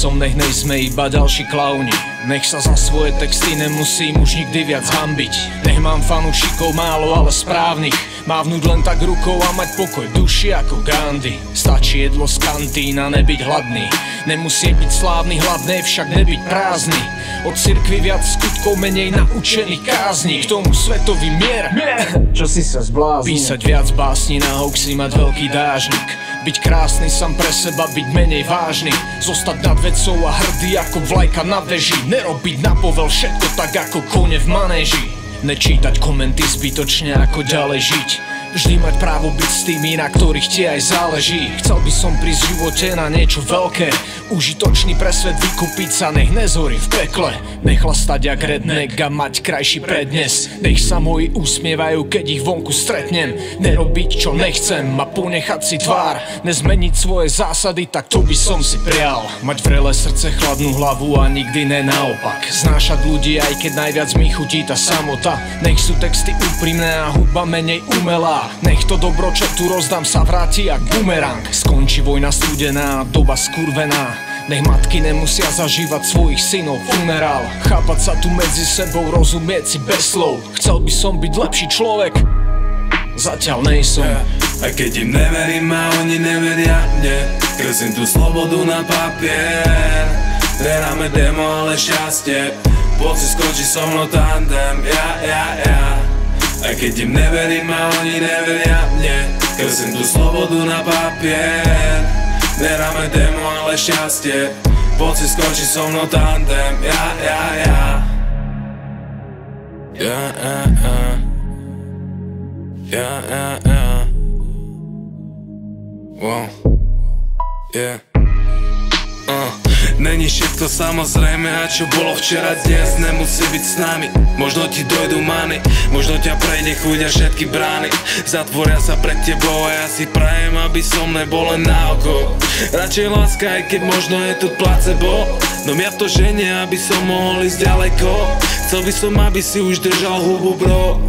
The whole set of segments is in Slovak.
som, nech nejsme iba ďalší klauni. Nech sa za svoje texty nemusím už nikdy viac hanbiť. Nech mám fanúšikov málo, ale správnych. Mávnuť len tak rukou a mať pokoj v duši ako Gandhi. Stačí jedlo z kantína, nebyť hladný. Nemusí byť slávny, hlavné však nebyť prázdny. Od cirkvi viac skutkov, menej naučených kázni. K tomu svetový mier, čo si sa zbláznil. Písať viac básni na hoaxy, mať veľký dážnik. Byť krásny sám pre seba, byť menej vážny. Zostať nad vecou a hrdý ako vlajka na veži. Nerobiť na povel všetko tak ako kone v manéži. Nečítať komenty zbytočne, ako ďalej žiť. Vždy mať právo byť s tými, na ktorých ti aj záleží. Chcel by som prísť v živote na niečo veľké. Užitočný pre svet, vykúpiť sa, nech nezhorí v pekle. Nech chlastať jak redneck a mať krajší prednes. Nech sa moji usmievajú, keď ich vonku stretnem. Nerobiť čo nechcem a ponechať si tvár. Nezmeniť svoje zásady, tak to by som si prial. Mať vrelé srdce, chladnú hlavu a nikdy ne naopak. Znášať ľudí, aj keď najviac mi chutí tá samota. Nech sú texty úprimné a hudba menej umelá. Nech to dobro, čo tu rozdám, sa vráti jak bumerang. Skončí vojna studená, doba skurvená. Nech matky nemusia zažívať svojich synov funerál. Chápať sa tu medzi sebou, rozumieť si bez slov. Chcel by som byť lepší človek, zatiaľ nejsom. A keď im neverím a oni neveria mne, kreslím tú slobodu na papier. Hráme demo, ale šťastie, poď si skočí so mnou tandem, ja. A keď im neverím a oni neveria mne, kreslím tú slobodu na papier. Nehráme demo, ale šťastie, poď si skočí so mnou tandem, ja. Wow. Není všetko samozrejme a čo bolo včera, dnes nemusí byť s nami. Možno ti dojdu many, možno ťa prejde chuť a všetky brány zatvoria sa pred tebou a ja si prajem, aby som nebol len na oko. Radšej láska, aj keď možno je tu placebo, no mňa to ženie, aby som mohol ísť ďaleko. Chcel by som, aby si už držal hubu, bro.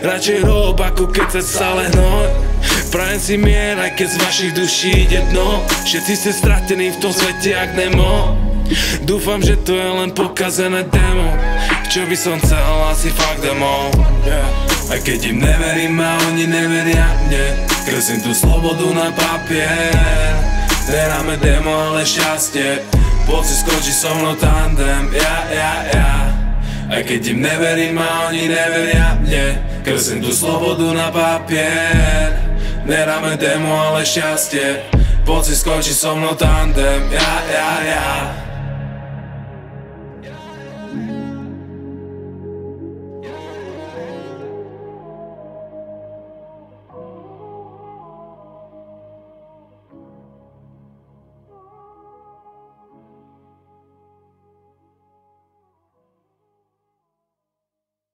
Radšej rob, ako keď sa stále hnoj. Prajem si mier, aj keď z vašich duší ide dno. Všetci ste stratení v tom svete jak Nemo. Dúfam, že to je len pokazené demo. Čo by som chcel, asi fakt demo. Aj keď im neverím a oni neveria mne, kreslím tú slobodu na papier. Nehráme demo, ale šťastie, poď si skočí so mnou tandem, ja. Aj keď im neverím a oni neveria mne, kreslím tú slobodu na papier. Nehráme demo, ale šťastie, poď si skočí so mnou tandem, ja.